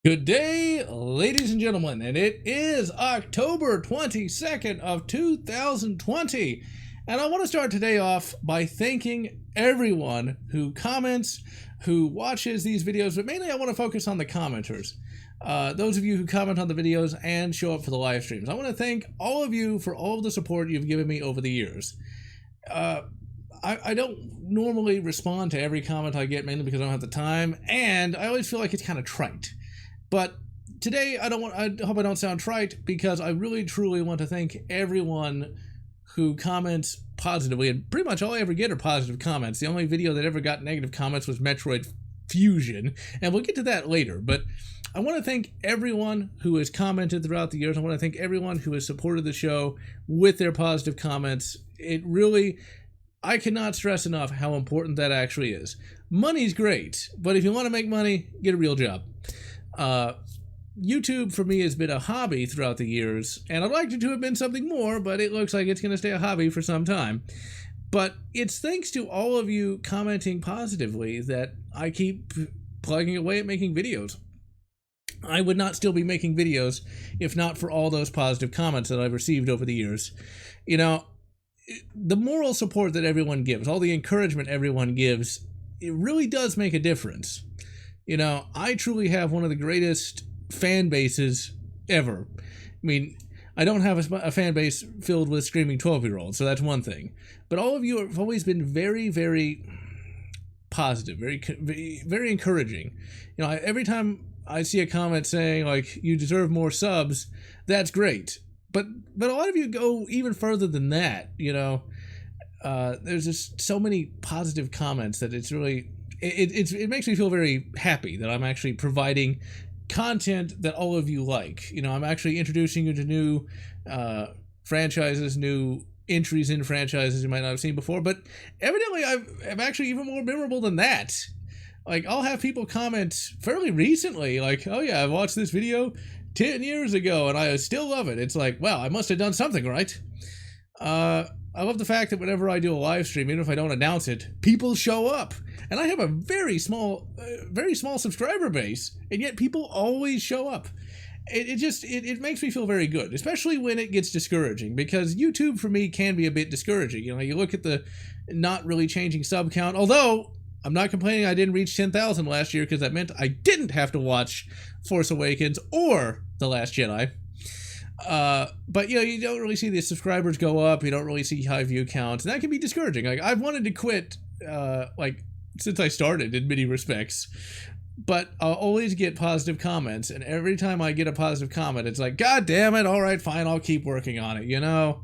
Good day, ladies and gentlemen, and it is October 22nd of 2020, and I want to start today off by thanking everyone who comments, who watches these videos, but mainly I want to focus on the commenters. Those of you who comment on the videos and show up for the live streams. I want to thank all of you for all of the support you've given me over the years. I don't normally respond to every comment I get, mainly because I don't have the time, and I always feel like it's kind of trite. But today, I hope I don't sound trite, because I really truly want to thank everyone who comments positively, and pretty much all I ever get are positive comments. The only video that ever got negative comments was Metroid Fusion, and we'll get to that later. But I want to thank everyone who has commented throughout the years. I want to thank everyone who has supported the show with their positive comments. It really, I cannot stress enough how important that actually is. Money's great, but if you want to make money, get a real job. YouTube for me has been a hobby throughout the years, and I'd like it to have been something more, but it looks like it's going to stay a hobby for some time. But it's thanks to all of you commenting positively that I keep plugging away at making videos. I would not still be making videos if not for all those positive comments that I've received over the years. You know, the moral support that everyone gives, all the encouragement everyone gives, it really does make a difference. You know, I truly have one of the greatest fan bases ever. I mean, I don't have a fan base filled with screaming 12-year-olds, so that's one thing. But all of you have always been very, very positive, very encouraging. You know, every time I see a comment saying, like, you deserve more subs, that's great. But a lot of you go even further than that, you know. There's just so many positive comments that it's really... It makes me feel very happy that I'm actually providing content that all of you like. You know, I'm actually introducing you to new franchises, new entries in franchises you might not have seen before, but evidently I'm actually even more memorable than that. Like, I'll have people comment fairly recently, like, oh yeah, I watched this video 10 years ago and I still love it. It's like, wow, I must have done something right. I love the fact that whenever I do a live stream, even if I don't announce it, people show up. And I have a very small subscriber base, and yet people always show up. It makes me feel very good, especially when it gets discouraging, because YouTube for me can be a bit discouraging. You know, you look at the not really changing sub count, although I'm not complaining I didn't reach 10,000 last year, because that meant I didn't have to watch Force Awakens or The Last Jedi. But you know, you don't really see the subscribers go up, you don't really see high view counts, and that can be discouraging. Like, I've wanted to quit, like, since I started in many respects, but I'll always get positive comments, and every time I get a positive comment, it's like, God damn it, alright, fine, I'll keep working on it, you know?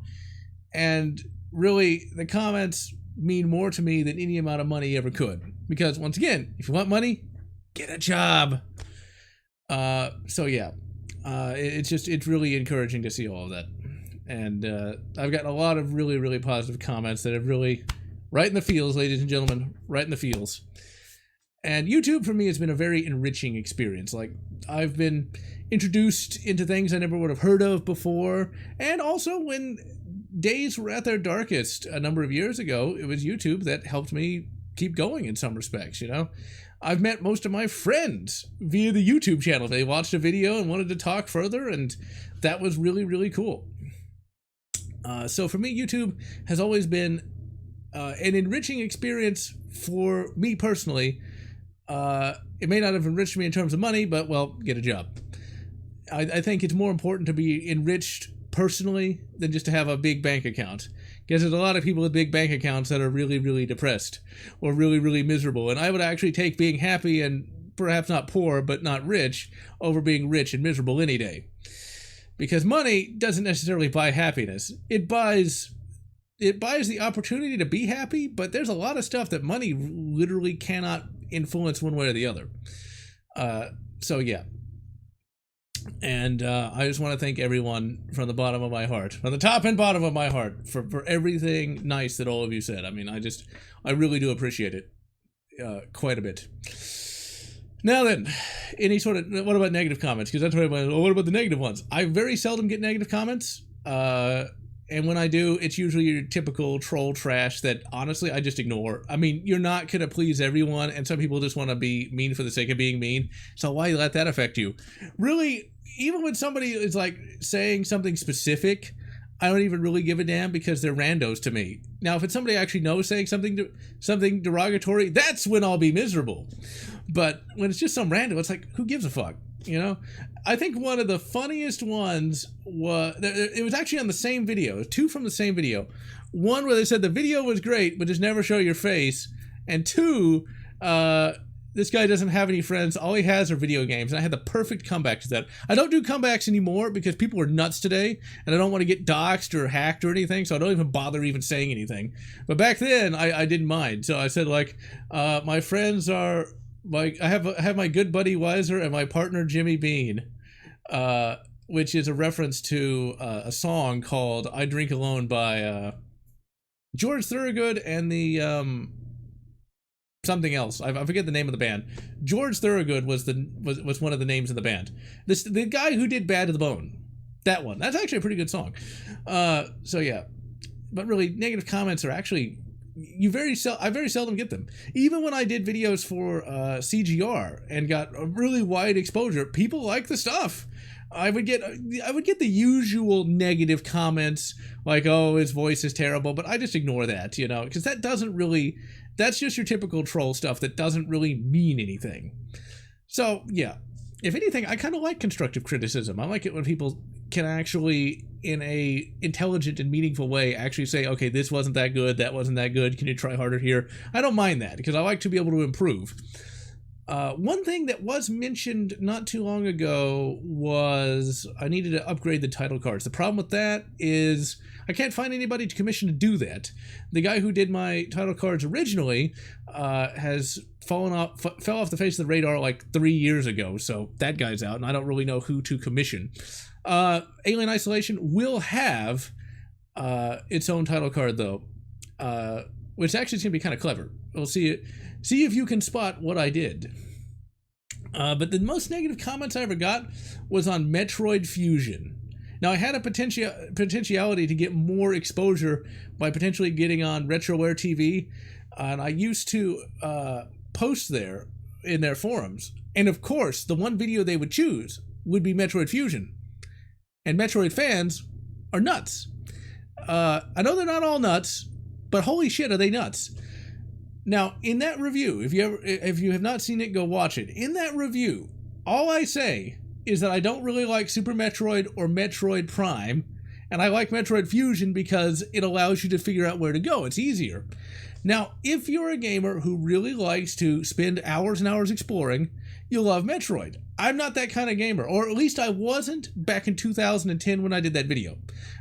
And really, the comments mean more to me than any amount of money ever could. Because, once again, if you want money, get a job. So yeah. It's really encouraging to see all of that. And I've gotten a lot of really, really positive comments that have really, right in the feels, ladies and gentlemen, right in the feels. And YouTube for me has been a very enriching experience. Like, I've been introduced into things I never would have heard of before. And also, when days were at their darkest a number of years ago, it was YouTube that helped me keep going in some respects, you know? I've met most of my friends via the YouTube channel. They watched a video and wanted to talk further, and that was really, really cool. So for me, YouTube has always been an enriching experience for me personally. It may not have enriched me in terms of money, but, well, get a job. I think it's more important to be enriched personally than just to have a big bank account. Because there's a lot of people with big bank accounts that are really, really depressed or really, really miserable. And I would actually take being happy and perhaps not poor, but not rich, over being rich and miserable any day. Because money doesn't necessarily buy happiness. It buys the opportunity to be happy, but there's a lot of stuff that money literally cannot influence one way or the other. So yeah. And I just want to thank everyone from the bottom of my heart, from the top and bottom of my heart, for everything nice that all of you said. I mean, I really do appreciate it quite a bit. Now then, what about negative comments? Because that's what everybody, what about the negative ones? I very seldom get negative comments. And when I do, it's usually your typical troll trash that honestly I just ignore. I mean, you're not going to please everyone, and some people just want to be mean for the sake of being mean. So why let that affect you? Really, even when somebody is like saying something specific, I don't even really give a damn because they're randos to me. Now, if it's somebody I actually know saying something derogatory, that's when I'll be miserable. But when it's just some rando, it's like, who gives a fuck? You know, I think one of the funniest ones was, it was actually on the same video, two from the same video. One where they said the video was great, but just never show your face. And two, this guy doesn't have any friends. All he has are video games. And I had the perfect comeback to that. I don't do comebacks anymore because people are nuts today. And I don't want to get doxxed or hacked or anything. So I don't even bother even saying anything. But back then, I didn't mind. So I said, like, my friends are... like I have my good buddy Weiser and my partner Jimmy Bean, which is a reference to a song called "I Drink Alone" by George Thorogood and the something else. I forget the name of the band. George Thorogood was one of the names of the band. The guy who did "Bad to the Bone." That one. That's actually a pretty good song. So yeah, but really negative comments are actually. I very seldom get them. Even when I did videos for CGR and got a really wide exposure, people like the stuff. I would get the usual negative comments like, "Oh, his voice is terrible," but I just ignore that, you know, because that's just your typical troll stuff that doesn't really mean anything. So yeah, if anything, I kind of like constructive criticism. I like it when people can actually, in a intelligent and meaningful way, actually say, okay, this wasn't that good, that wasn't that good, can you try harder here? I don't mind that, because I like to be able to improve. One thing that was mentioned not too long ago was I needed to upgrade the title cards. The problem with that is I can't find anybody to commission to do that. The guy who did my title cards originally has fell off the face of the radar like 3 years ago, so that guy's out, and I don't really know who to commission. Alien Isolation will have its own title card though, which actually is going to be kind of clever. We'll see if you can spot what I did. But the most negative comments I ever got was on Metroid Fusion. Now I had a potentiality to get more exposure by potentially getting on RetroWare TV, and I used to post there in their forums. And of course, the one video they would choose would be Metroid Fusion. And Metroid fans are nuts. I know they're not all nuts, but holy shit, are they nuts. Now, in that review, if you have not seen it, go watch it. In that review, all I say is that I don't really like Super Metroid or Metroid Prime, and I like Metroid Fusion because it allows you to figure out where to go. It's easier. Now, if you're a gamer who really likes to spend hours and hours exploring, you'll love Metroid. I'm not that kind of gamer, or at least I wasn't back in 2010 when I did that video.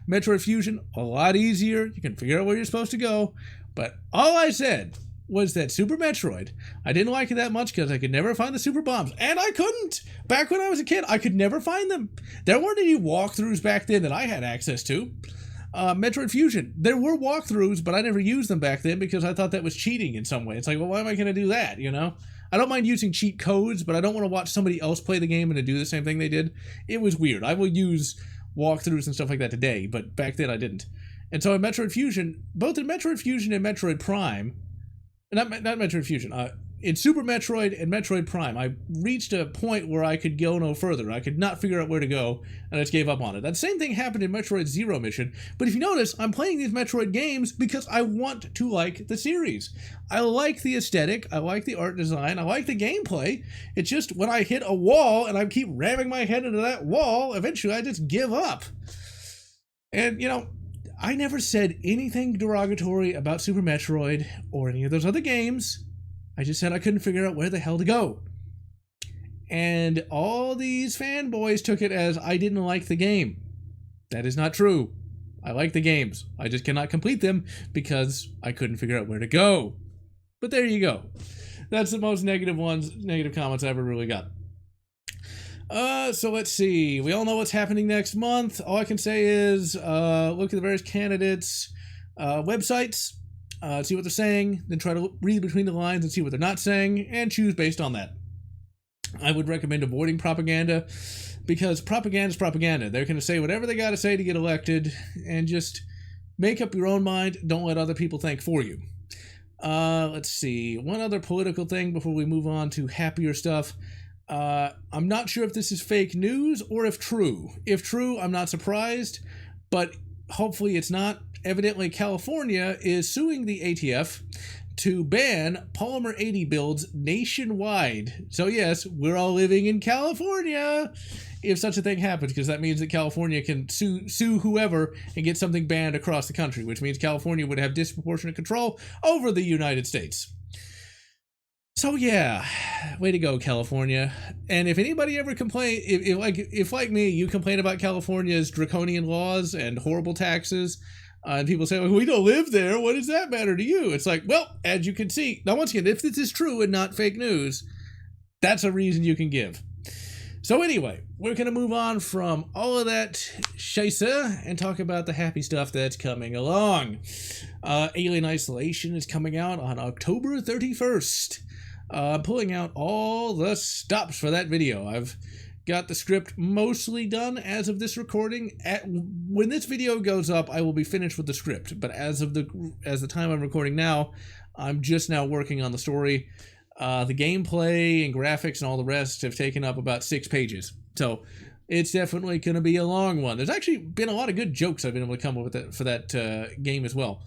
Metroid Fusion, a lot easier. You can figure out where you're supposed to go. But all I said was that Super Metroid, I didn't like it that much because I could never find the super bombs. And I couldn't! Back when I was a kid, I could never find them. There weren't any walkthroughs back then that I had access to. Metroid Fusion, there were walkthroughs, but I never used them back then because I thought that was cheating in some way. It's like, well, why am I going to do that, you know? I don't mind using cheat codes, but I don't want to watch somebody else play the game and to do the same thing they did. It was weird. I will use walkthroughs and stuff like that today, but back then I didn't. And so in Metroid Fusion, both in Metroid Fusion and Metroid Prime, not Metroid Fusion, in Super Metroid and Metroid Prime, I reached a point where I could go no further. I could not figure out where to go, and I just gave up on it. That same thing happened in Metroid Zero Mission, but if you notice, I'm playing these Metroid games because I want to like the series. I like the aesthetic, I like the art design, I like the gameplay. It's just when I hit a wall and I keep ramming my head into that wall, eventually I just give up. And, you know, I never said anything derogatory about Super Metroid or any of those other games. I just said I couldn't figure out where the hell to go. And all these fanboys took it as I didn't like the game. That is not true. I like the games. I just cannot complete them because I couldn't figure out where to go. But there you go. That's the most negative comments I ever really got. So let's see. We all know what's happening next month. All I can say is look at the various candidates' websites, see what they're saying, then try to read between the lines and see what they're not saying, and choose based on that. I would recommend avoiding propaganda, because propaganda is propaganda. They're going to say whatever they got to say to get elected, and just Make up your own mind. Don't let other people think for you. Let's see. One other political thing before we move on to happier stuff. I'm not sure if this is fake news or if true. If true, I'm not surprised, but hopefully it's not. Evidently, California is suing the ATF to ban Polymer 80 builds nationwide. So yes, we're all living in California if such a thing happens, because that means that California can sue whoever and get something banned across the country, which means California would have disproportionate control over the United States. So yeah, way to go, California. And if anybody ever complain, if like me, you complain about California's draconian laws and horrible taxes, and people say, well, we don't live there, what does that matter to you? It's like, well, as you can see, now once again, if this is true and not fake news, that's a reason you can give. So anyway, we're going to move on from all of that scheisse and talk about the happy stuff that's coming along. Alien Isolation is coming out on October 31st. Pulling out all the stops for that video. I've got the script mostly done as of this recording. When this video goes up, I will be finished with the script. But as the time I'm recording now, I'm just now working on the story. The gameplay and graphics and all the rest have taken up about 6 pages. So it's definitely going to be a long one. There's actually been a lot of good jokes I've been able to come up with for that game as well.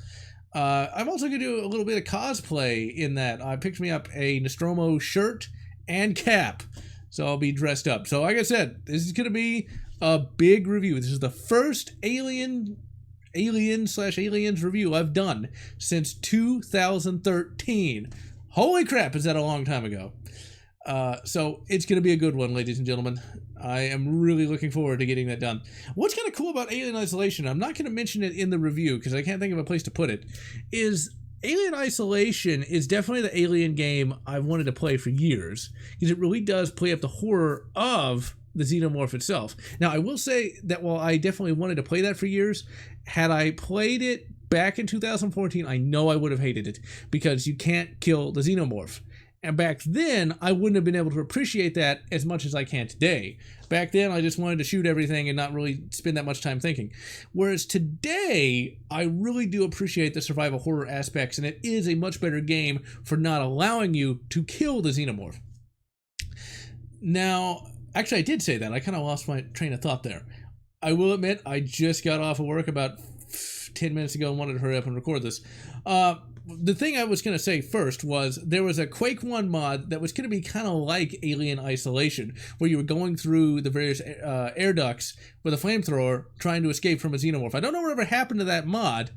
I'm also going to do a little bit of cosplay in that. I picked me up a Nostromo shirt and cap, so I'll be dressed up. So like I said, this is going to be a big review. This is the first Alien/Aliens review I've done since 2013. Holy crap, is that a long time ago. So it's going to be a good one, ladies and gentlemen. I am really looking forward to getting that done. What's kind of cool about Alien Isolation, I'm not going to mention it in the review because I can't think of a place to put it, is Alien Isolation is definitely the Alien game I've wanted to play for years, because it really does play up the horror of the xenomorph itself. Now, I will say that while I definitely wanted to play that for years, had I played it back in 2014, I know I would have hated it, because you can't kill the xenomorph. And back then, I wouldn't have been able to appreciate that as much as I can today. Back then, I just wanted to shoot everything and not really spend that much time thinking. Whereas today, I really do appreciate the survival horror aspects, and it is a much better game for not allowing you to kill the xenomorph. Now, actually, I did say that. I kind of lost my train of thought there. I will admit, I just got off of work about 10 minutes ago and wanted to hurry up and record this. The thing I was going to say first was there was a Quake 1 mod that was going to be kind of like Alien Isolation, where you were going through the various air ducts with a flamethrower trying to escape from a xenomorph. I don't know whatever happened to that mod,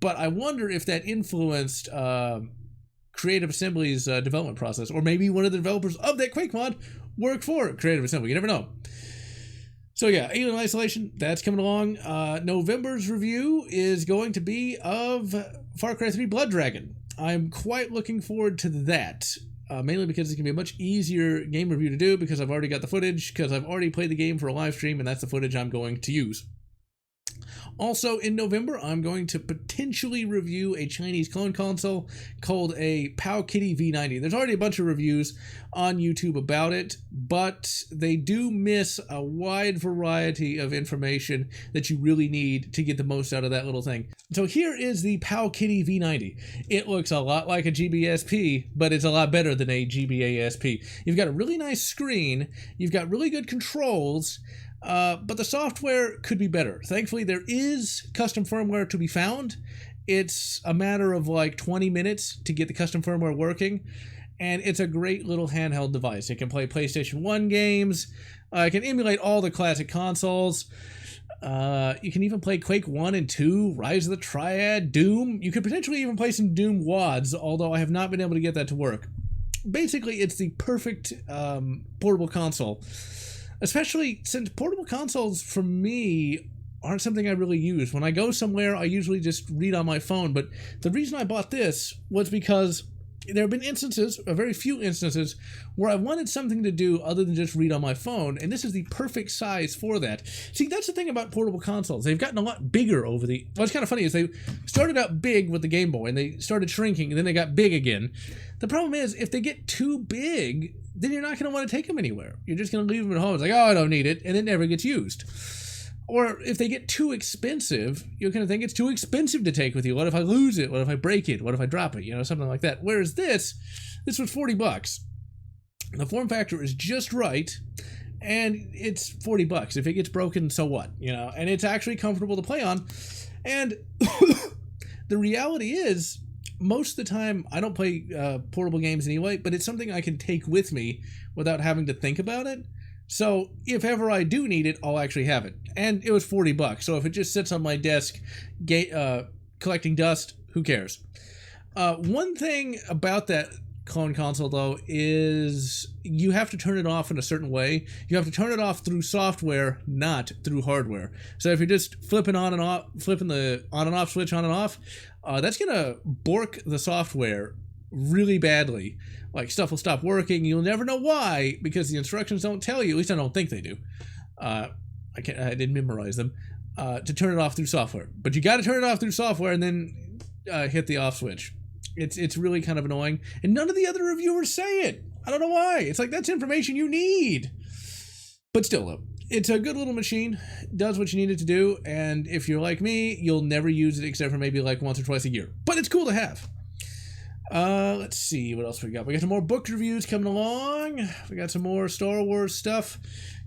but I wonder if that influenced Creative Assembly's development process, or maybe one of the developers of that Quake mod worked for Creative Assembly. You never know. So yeah, Alien Isolation, that's coming along. November's review is going to be of Far Cry 3 Blood Dragon. I'm quite looking forward to that, mainly because it's going to be a much easier game review to do, because I've already got the footage, because I've already played the game for a live stream, and that's the footage I'm going to use. Also, in November, I'm going to potentially review a Chinese clone console called a Pow Kitty V90. There's already a bunch of reviews on YouTube about it, but they do miss a wide variety of information that you really need to get the most out of that little thing. So here is the Pow Kitty V90. It looks a lot like a GBSP, but it's a lot better than a GBASP. You've got a really nice screen, you've got really good controls, but the software could be better. Thankfully, there is custom firmware to be found. It's a matter of like 20 minutes to get the custom firmware working, and it's a great little handheld device. It can play PlayStation 1 games. It can emulate all the classic consoles. You can even play Quake 1 and 2, Rise of the Triad, Doom. You could potentially even play some Doom WADs, although I have not been able to get that to work. Basically, it's the perfect portable console. Especially since portable consoles, for me, aren't something I really use. When I go somewhere, I usually just read on my phone. But the reason I bought this was because there have been instances, a very few instances, where I wanted something to do other than just read on my phone, and this is the perfect size for that. See, that's the thing about portable consoles. They've gotten a lot bigger over the... What's kind of funny is they started out big with the Game Boy, and they started shrinking, and then they got big again. The problem is, if they get too big, then you're not going to want to take them anywhere. You're just going to leave them at home. It's like, oh, I don't need it, and it never gets used. Or if they get too expensive, you're going to think it's too expensive to take with you. What if I lose it? What if I break it? What if I drop it? You know, something like that. Whereas this was $40. The form factor is just right, and it's $40. If it gets broken, so what? You know, and it's actually comfortable to play on. And the reality is, most of the time, I don't play portable games anyway, but it's something I can take with me without having to think about it. So if ever I do need it, I'll actually have it. And it was $40, so if it just sits on my desk collecting dust, who cares? One thing about that clone console, though, is you have to turn it off in a certain way. You have to turn it off through software, not through hardware. So if you're just flipping the on and off switch on and off, that's gonna bork the software really badly. Like, stuff will stop working. You'll never know why, because the instructions don't tell you. At least I don't think they do. I didn't memorize them. To turn it off through software, but you got to turn it off through software and then hit the off switch. It's really kind of annoying, and none of the other reviewers say it. I don't know why. It's like, that's information you need. But still, though, it's a good little machine. Does what you need it to do, and if you're like me, you'll never use it except for maybe like once or twice a year. But it's cool to have. Let's see what else we got. We got some more book reviews coming along. We got some more Star Wars stuff.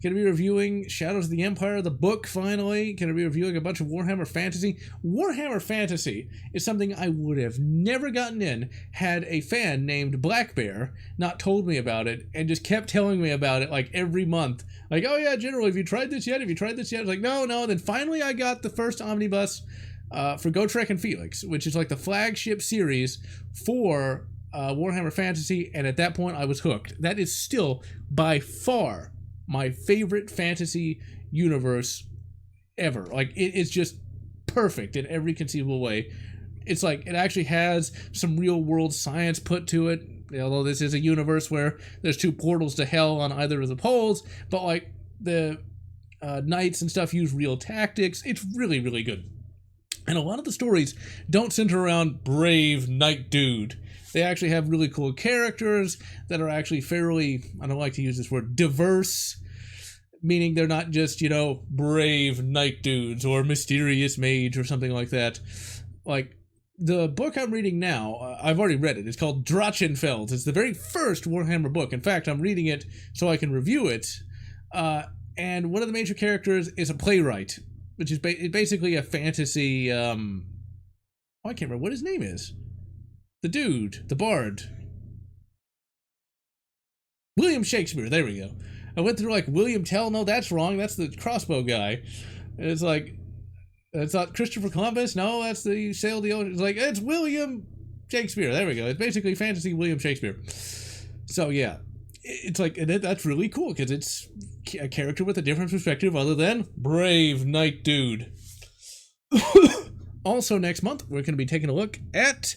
Gonna be reviewing Shadows of the Empire, the book, finally. Gonna be reviewing a bunch of Warhammer Fantasy. Warhammer Fantasy is something I would have never gotten in had a fan named Black Bear not told me about it and just kept telling me about it like every month. Like, oh yeah, General, have you tried this yet? Have you tried this yet? I was like, no. And then finally I got the first omnibus for Gotrek and Felix, which is like the flagship series for Warhammer Fantasy, and at that point I was hooked. That is still by far my favorite fantasy universe ever. Like, it's just perfect in every conceivable way. It's like, it actually has some real world science put to it, although this is a universe where there's two portals to hell on either of the poles, but like the knights and stuff use real tactics. It's really, really good. And a lot of the stories don't center around brave knight dude. They actually have really cool characters that are actually fairly, I don't like to use this word, diverse, meaning they're not just, you know, brave knight dudes or mysterious mage or something like that. Like, the book I'm reading now, I've already read it. It's called Drachenfels. It's the very first Warhammer book. In fact, I'm reading it so I can review it. And one of the major characters is a playwright, which is basically a fantasy, I can't remember what his name is. The dude, the bard. William Shakespeare, there we go. I went through like William Tell, no, that's wrong, that's the crossbow guy. And it's like, it's not Christopher Columbus, no, that's the sailed the ocean. It's like, it's William Shakespeare, there we go. It's basically fantasy William Shakespeare. So yeah, it's like, and that's really cool, because it's a character with a different perspective other than brave knight dude. Also next month, we're going to be taking a look at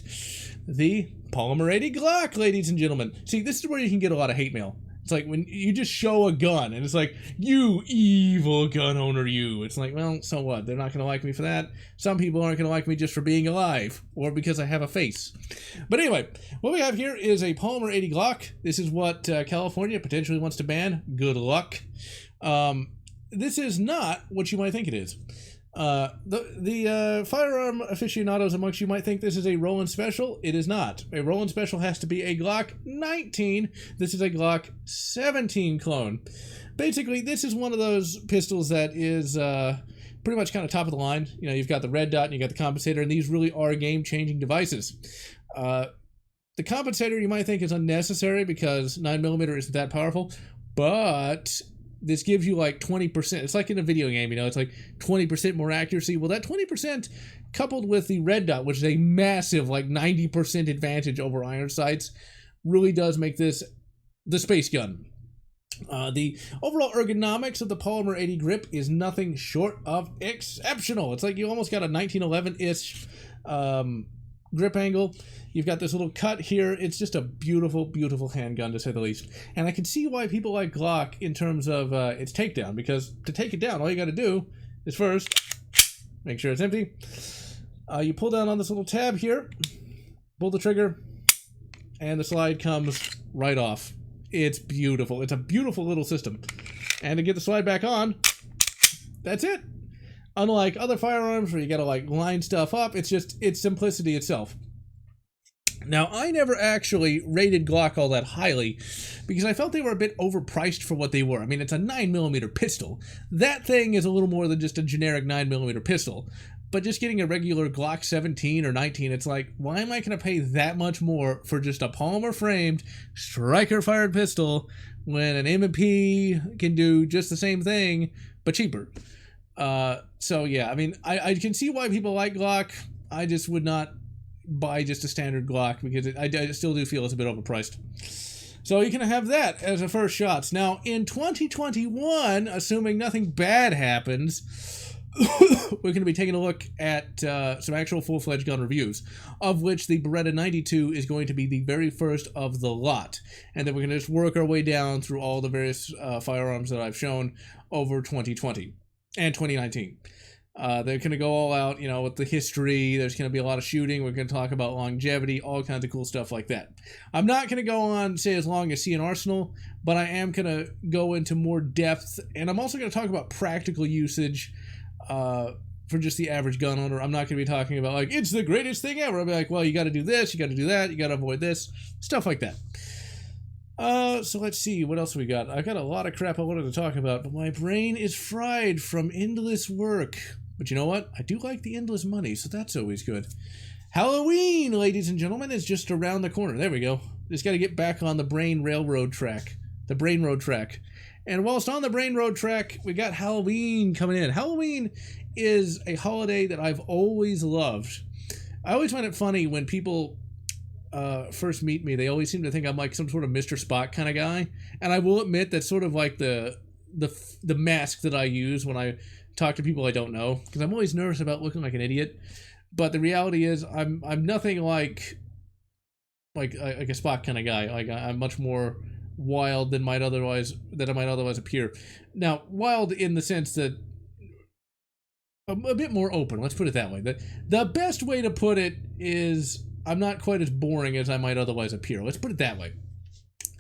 the Polymer 80 Glock, ladies and gentlemen. See, this is where you can get a lot of hate mail. It's like when you just show a gun, and it's like, you evil gun owner, you. It's like, well, so what? They're not going to like me for that. Some people aren't going to like me just for being alive, or because I have a face. But anyway, what we have here is a Polymer 80 Glock. This is what California potentially wants to ban. Good luck. This is not what you might think it is. The firearm aficionados amongst you might think this is a Roland Special. It is not. A Roland Special has to be a Glock 19. This is a Glock 17 clone. Basically, this is one of those pistols that is pretty much kind of top of the line. You know, you've got the red dot and you got the compensator, and these really are game-changing devices. The compensator you might think is unnecessary because 9mm isn't that powerful, but this gives you like 20%. It's like in a video game, you know, it's like 20% more accuracy. Well, that 20% coupled with the red dot, which is a massive like 90% advantage over iron sights, really does make this the space gun. The overall ergonomics of the Polymer 80 grip is nothing short of exceptional. It's like you almost got a 1911-ish grip angle. You've got this little cut here. It's just a beautiful, beautiful handgun, to say the least. And I can see why people like Glock in terms of its takedown, because to take it down, all you got to do is first make sure it's empty. You pull down on this little tab here, pull the trigger, and the slide comes right off. It's beautiful. It's a beautiful little system. And to get the slide back on, that's it. Unlike other firearms where you gotta like line stuff up, it's simplicity itself. Now, I never actually rated Glock all that highly because I felt they were a bit overpriced for what they were. I mean, it's a 9mm pistol. That thing is a little more than just a generic 9mm pistol. But just getting a regular Glock 17 or 19, it's like, why am I going to pay that much more for just a Polymer-framed, striker-fired pistol when an M&P can do just the same thing, but cheaper? So, yeah, I mean, I can see why people like Glock. I just would not buy just a standard Glock because I still do feel it's a bit overpriced. So you can have that as a first shots. Now, in 2021, assuming nothing bad happens, we're going to be taking a look at some actual full-fledged gun reviews, of which the Beretta 92 is going to be the very first of the lot. And then we're going to just work our way down through all the various firearms that I've shown over 2020 and 2019. They're going to go all out, with the history. There's going to be a lot of shooting. We're going to talk about longevity, all kinds of cool stuff like that. I'm not going to go on, say, as long as See an Arsenal, but I am going to go into more depth. And I'm also going to talk about practical usage for just the average gun owner. I'm not going to be talking about, like, it's the greatest thing ever. I'll be like, well, you got to do this, you got to do that, you got to avoid this, stuff like that. So let's see, what else we got? I got a lot of crap I wanted to talk about, but my brain is fried from endless work. But you know what? I do like the endless money, so that's always good. Halloween, ladies and gentlemen, is just around the corner. There we go. Just got to get back on the brain railroad track. The brain road track. And whilst on the brain road track, we got Halloween coming in. Halloween is a holiday that I've always loved. I always find it funny when people first meet me. They always seem to think I'm like some sort of Mr. Spock kind of guy. And I will admit that's sort of like the mask that I use when I talk to people I don't know, because I'm always nervous about looking like an idiot. But the reality is I'm nothing like a Spock kind of guy. Like I'm much more wild than I might otherwise appear. Now, wild in the sense that I'm a bit more open. Let's put it that way. The best way to put it is I'm not quite as boring as I might otherwise appear. Let's put it that way.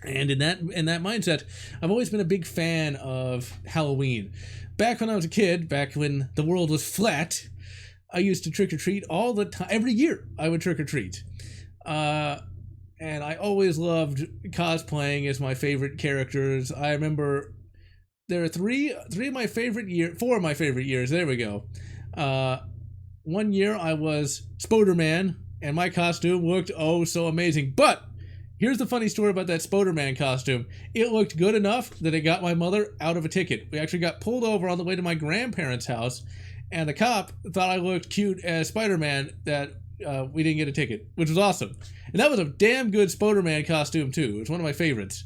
And in that mindset, I've always been a big fan of Halloween. Back when I was a kid, back when the world was flat, I used to trick-or-treat all the time. Every year, I would trick-or-treat. And I always loved cosplaying as my favorite characters. I remember there are four of my favorite years. There we go. One year, I was Spoderman, and my costume looked oh so amazing. But here's the funny story about that Spoderman costume. It looked good enough that it got my mother out of a ticket. We actually got pulled over on the way to my grandparents' house, and the cop thought I looked cute as Spider-Man that we didn't get a ticket, which was awesome. And that was a damn good Spoderman costume, too. It was one of my favorites.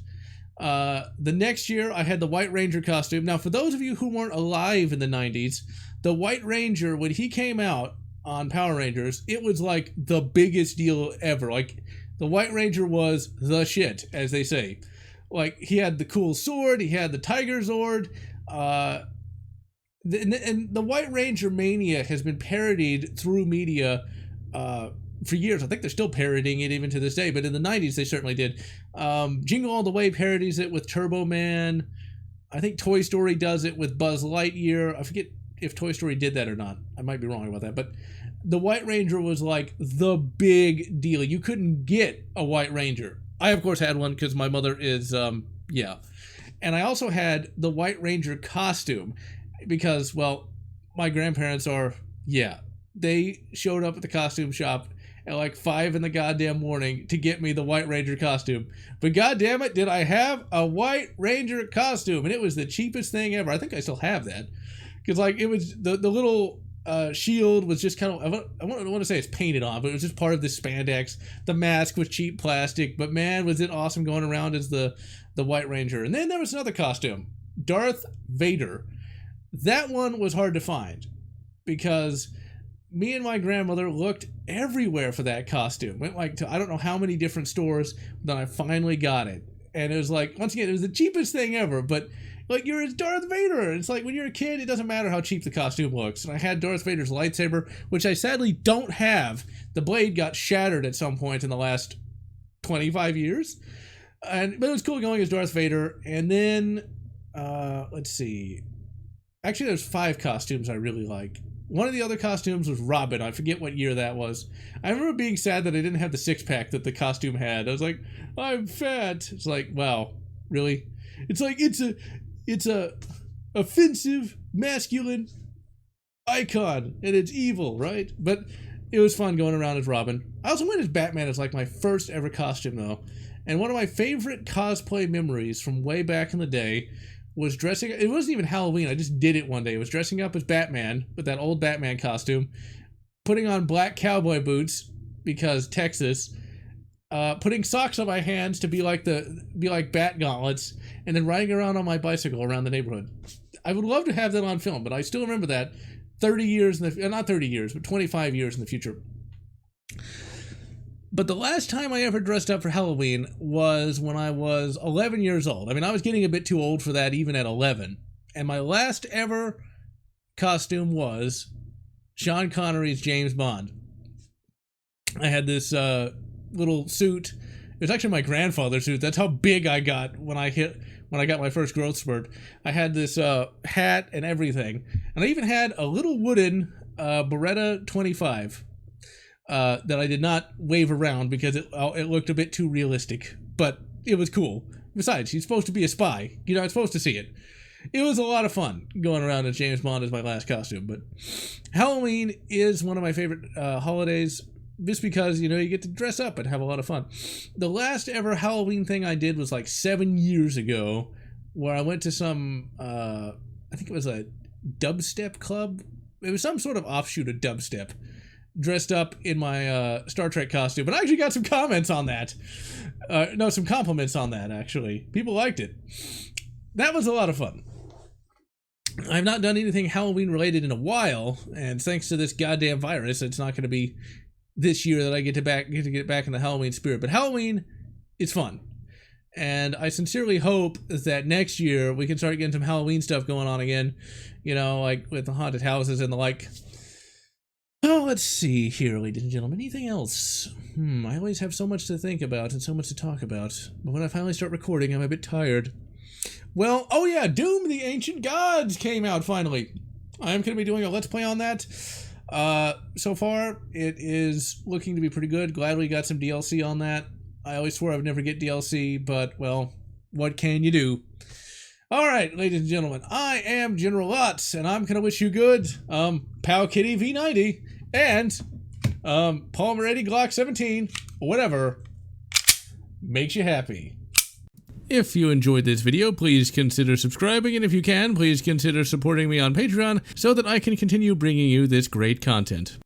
The next year, I had the White Ranger costume. Now, for those of you who weren't alive in the 90s, the White Ranger, when he came out on Power Rangers, it was like the biggest deal ever. Like, the White Ranger was the shit, as they say. Like, he had the cool sword, he had the Tiger Zord, and the White Ranger mania has been parodied through media for years. I think they're still parodying it even to this day, but in the 90s they certainly did. Jingle All the Way parodies it with Turbo Man. I think Toy Story does it with Buzz Lightyear. I forget if Toy Story did that or not. I might be wrong about that, but the White Ranger was like the big deal. You couldn't get a White Ranger. I, of course, had one because my mother is, yeah. And I also had the White Ranger costume because, well, my grandparents are, yeah. They showed up at the costume shop at like 5 in the goddamn morning to get me the White Ranger costume. But goddamn it, did I have a White Ranger costume. And it was the cheapest thing ever. I think I still have that. Because, like, it was the little shield was just kind of, I want to say it's painted on, but it was just part of the spandex. The mask was cheap plastic, but man, was it awesome going around as the White Ranger. And then there was another costume, Darth Vader. That one was hard to find because me and my grandmother looked everywhere for that costume. Went like to I don't know how many different stores, then I finally got it. And it was like, once again, it was the cheapest thing ever, but like, you're Darth Vader. It's like, when you're a kid, it doesn't matter how cheap the costume looks. And I had Darth Vader's lightsaber, which I sadly don't have. The blade got shattered at some point in the last 25 years. But it was cool going as Darth Vader. And then, let's see. Actually, there's 5 costumes I really like. One of the other costumes was Robin. I forget what year that was. I remember being sad that I didn't have the 6-pack that the costume had. I was like, I'm fat. It's like, wow, really? It's like, it's a offensive, masculine icon, and it's evil, right? But it was fun going around as Robin. I also went as Batman as like my first ever costume, though. And one of my favorite cosplay memories from way back in the day was dressing. It wasn't even Halloween. I just did it one day. It was dressing up as Batman with that old Batman costume, putting on black cowboy boots because Texas, putting socks on my hands to be like bat gauntlets, and then riding around on my bicycle around the neighborhood. I would love to have that on film, but I still remember that 30 years in the not 30 years, but 25 years in the future. But the last time I ever dressed up for Halloween was when I was 11 years old. I mean, I was getting a bit too old for that even at 11. And my last ever costume was Sean Connery's James Bond. I had this little suit. It was actually my grandfather's suit. That's how big I got when I got my first growth spurt. I had this hat and everything. And I even had a little wooden Beretta 25. That I did not wave around because it looked a bit too realistic, but it was cool. Besides, he's supposed to be a spy. You're not supposed to see it. It was a lot of fun going around as James Bond as my last costume, but Halloween is one of my favorite holidays just because, you know, you get to dress up and have a lot of fun. The last ever Halloween thing I did was like 7 years ago, where I went to some, I think it was a dubstep club. It was some sort of offshoot of dubstep. Dressed up in my Star Trek costume, but I actually got some comments on that. No, some compliments on that, actually. People liked it. That was a lot of fun. I've not done anything Halloween related in a while, and thanks to this goddamn virus, it's not going to be this year that I get to get back in the Halloween spirit. But Halloween is fun, and I sincerely hope that next year we can start getting some Halloween stuff going on again. You know, like with the haunted houses and the like. Oh, let's see here, ladies and gentlemen. Anything else? I always have so much to think about and so much to talk about. But when I finally start recording, I'm a bit tired. Well, oh yeah, Doom the Ancient Gods came out finally. I'm going to be doing a Let's Play on that. So far, it is looking to be pretty good. Glad we got some DLC on that. I always swore I would never get DLC, but, well, what can you do? Alright, ladies and gentlemen, I am GeneralLotz, and I'm going to wish you good, Pow Kitty V90, and, Polymer Glock 17, whatever makes you happy. If you enjoyed this video, please consider subscribing, and if you can, please consider supporting me on Patreon so that I can continue bringing you this great content.